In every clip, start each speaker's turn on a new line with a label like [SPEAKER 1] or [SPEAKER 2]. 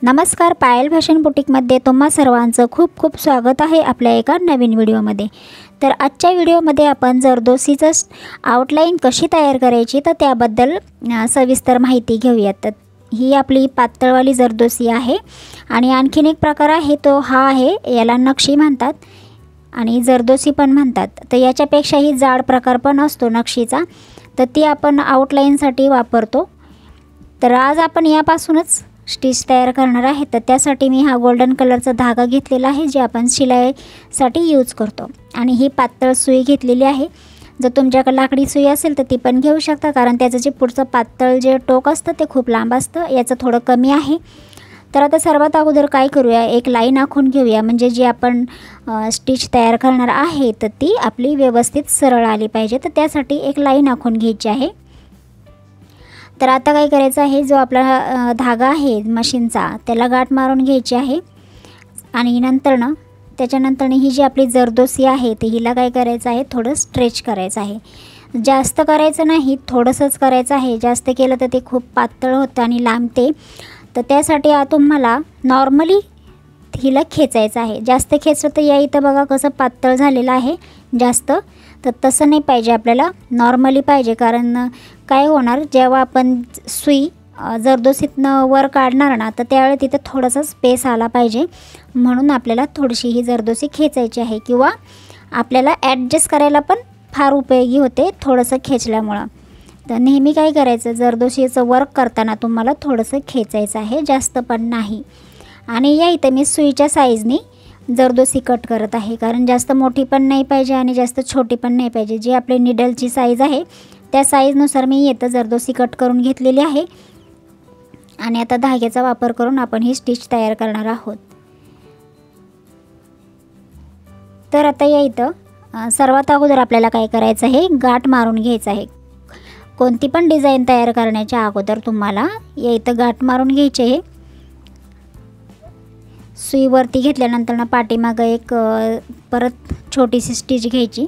[SPEAKER 1] नमस्कार, पायल फॅशन बुटीकमध्ये तुम्हा सर्वांचं खूप खूप स्वागत आहे आपल्या एका नवीन व्हिडिओमध्ये। तर आजच्या व्हिडिओमध्ये आपण जरदोसीचं आउटलाईन कशी तयार करायची तर त्याबद्दल सविस्तर माहिती घेऊयात। तर ही आपली पातळवाली जरदोसी आहे आणि आणखीन एक प्रकार आहे तो हा आहे, याला नक्षी म्हणतात आणि जरदोसी पण म्हणतात। तर याच्यापेक्षाही जाड प्रकार पण असतो नक्षीचा, तर ती आपण आउटलाईनसाठी वापरतो। तर आज आपण यापासूनच स्टिच तयार करणार आहे। तर त्यासाठी मी हा गोल्डन कलरचा धागा घेतलेला आहे जे आपण शिलाईसाठी यूज करतो आणि ही पातळ सुई घेतलेली आहे। जर तुमच्याकडे लाकडी सुई असेल तर ती पण घेऊ शकता, कारण त्याचं जे पुढचं पातळ जे टोक असतं ते खूप लांब असतं, याचं थोडं कमी आहे। तर आता सर्वात अगोदर काय करूया, एक लाईन आखून घेऊया, म्हणजे जी आपण स्टिच तयार करणार आहे तर ती आपली व्यवस्थित सरळ आली पाहिजे। तर त्यासाठी एक लाईन आखून घ्यायची आहे। तर आता काय करायचं आहे, जो आपला धागा आहे मशीनचा त्याला गाठ मारून घ्यायची आहे आणि त्याच्यानंतर ही जी आपली जरदोसी आहे ते हिला काय करायचं आहे, थोडं स्ट्रेच करायचं आहे। जास्त करायचं नाही, थोडंसंच करायचं आहे। जास्त केलं तर ते खूप पातळ होतं आणि लांबते। तर त्यासाठी तुम्हाला नॉर्मली हिला खेचायचं आहे। जास्त खेचलं तर या इथं बघा कसं पातळ झालेलं आहे जास्त, तर तसं नाही पाहिजे, आपल्याला नॉर्मली पाहिजे। कारण काय होणार, जेव्हा आपण सुई जरदोसीतनं वर काढणार ना तर त्यावेळी तिथं थोडासा स्पेस आला पाहिजे, म्हणून आपल्याला थोडीशी ही जरदोसी खेचायची आहे, किंवा आपल्याला ॲडजस्ट करायला पण फार उपयोगी होते थोडंसं खेचल्यामुळं। तर नेहमी काय करायचं, जरदोसीचं वर्क करताना तुम्हाला थोडंसं खेचायचं आहे, जास्त पण नाही। आणि या इथं मी सुईच्या साईजनी जरदोसी कट करत आहे, कारण जास्त मोठी पण नाही पाहिजे आणि जास्त छोटी पण नाही पाहिजे। जी आपली निडलची साईज आहे त्या साईजनुसार मी इथं जरदोसी कट करून घेतलेली आहे आणि आता धाग्याचा वापर करून आपण ही स्टिच तयार करणार आहोत। तर आता या इथं सर्वात अगोदर आपल्याला काय करायचं आहे, गाठ मारून घ्यायचं आहे। कोणती पण डिझाईन तयार करण्याच्या अगोदर तुम्हाला या इथं गाठ मारून घ्यायची आहे। सुईवरती घेतल्यानंतर पाठीमागं एक परत छोटीशी स्टिच घ्यायची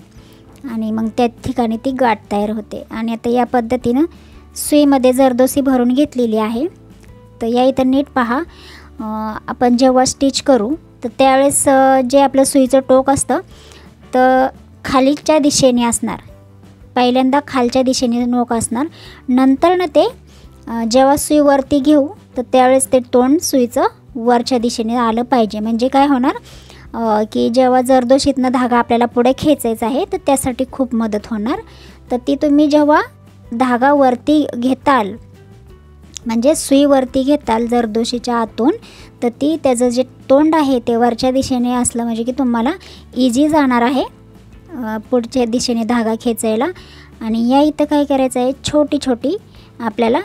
[SPEAKER 1] आणि मग त्या ठिकाणी ती गाठ तयार होते। आणि आता या पद्धतीनं सुईमध्ये जरदोसी भरून घेतलेली आहे। तर या इथं नीट पहा, आपण जेव्हा स्टिच करू तर त्यावेळेस जे आपलं सुईचं टोक असतं तर खालीच्या दिशेने असणार, पहिल्यांदा खालच्या दिशेने नोक असणार, नंतर ते जेव्हा सुई वरती घेऊ तर त्यावेळेस ते तोंड सुईचं वरच्या दिशेने आलं पाहिजे। म्हणजे काय होणार की जेव्हा जरदोशीतनं धागा आपल्याला पुढे खेचायचा आहे तर त्यासाठी खूप मदत होणार। तर ती तुम्ही जेव्हा धागा वरती घेताल, म्हणजे सुई वरती घेताल जरदोशीच्या आतून, तर ती त्याचं जे तोंड आहे ते वरच्या दिशेने असलं म्हणजे की तुम्हाला इझी जाणार आहे पुढच्या दिशेने धागा खेचायला। आणि या इथं काय करायचं आहे, छोटी छोटी आपल्याला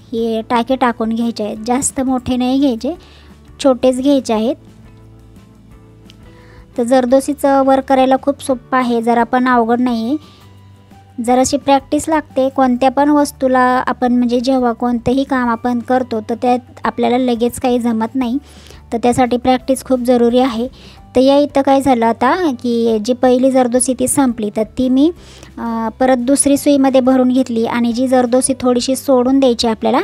[SPEAKER 1] हे टाके टाकून घ्यायचे आहेत, जास्त मोठे नाही घ्यायचे, छोटेच घ्यायचे आहेत। तर जरदोसीचं वर्क करायला खूप सोपं आहे, जरा पण अवघड नाही आहे। जराशी प्रॅक्टिस लागते कोणत्या पण वस्तूला, आपण म्हणजे जेव्हा कोणतेही काम आपण करतो तर त्यात आपल्याला लगेच काही जमत नाही, तर त्यासाठी प्रॅक्टिस खूप जरुरी आहे। तर या इथं काय झालं आता की जी पहिली जरदोसी ती संपली, तर ती मी परत दुसरी सुईमध्ये भरून घेतली आणि जी जरदोसी थोडीशी सोडून द्यायची आपल्याला,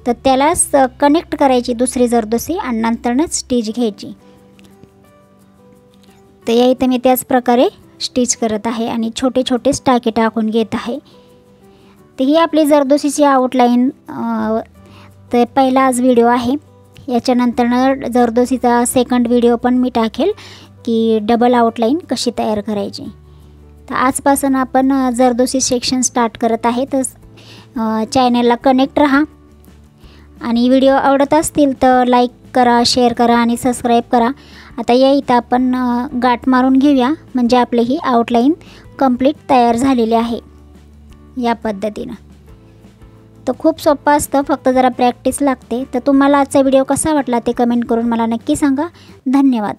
[SPEAKER 1] तर त्यालाच कनेक्ट करायची दुसरी जरदोसी आणि नंतरच स्टिच घ्यायची। तर या इथं मी त्याच प्रकारे स्टिच करत आहे आणि छोटे छोटे टाके टाकून घेत आहे। तर ही आपली जरदोसीची आउटलाईन तर पहिला आज व्हिडिओ आहे, याच्यानंतर जरदोसीचा सेकंड व्हिडिओ पण मी टाकेल की डबल आउटलाईन कशी तयार करायची। तर आजपासून आपण जरदोसी सेक्शन स्टार्ट करत आहे, तर चॅनलला कनेक्ट राहा आणि व्हिडिओ आवडत असतील तर लाईक करा, शेअर करा आणि सबस्क्राईब करा। आता या इथं आपण गाठ मारून घेऊया, म्हणजे आपली ही आउटलाईन कंप्लीट तयार झालेली आहे या पद्धतीनं। तर खूप सोपं असतं, फक्त जरा प्रॅक्टिस लागते। तर तुम्हाला आजचा व्हिडिओ कसा वाटला ते कमेंट करून मला नक्की सांगा। धन्यवाद।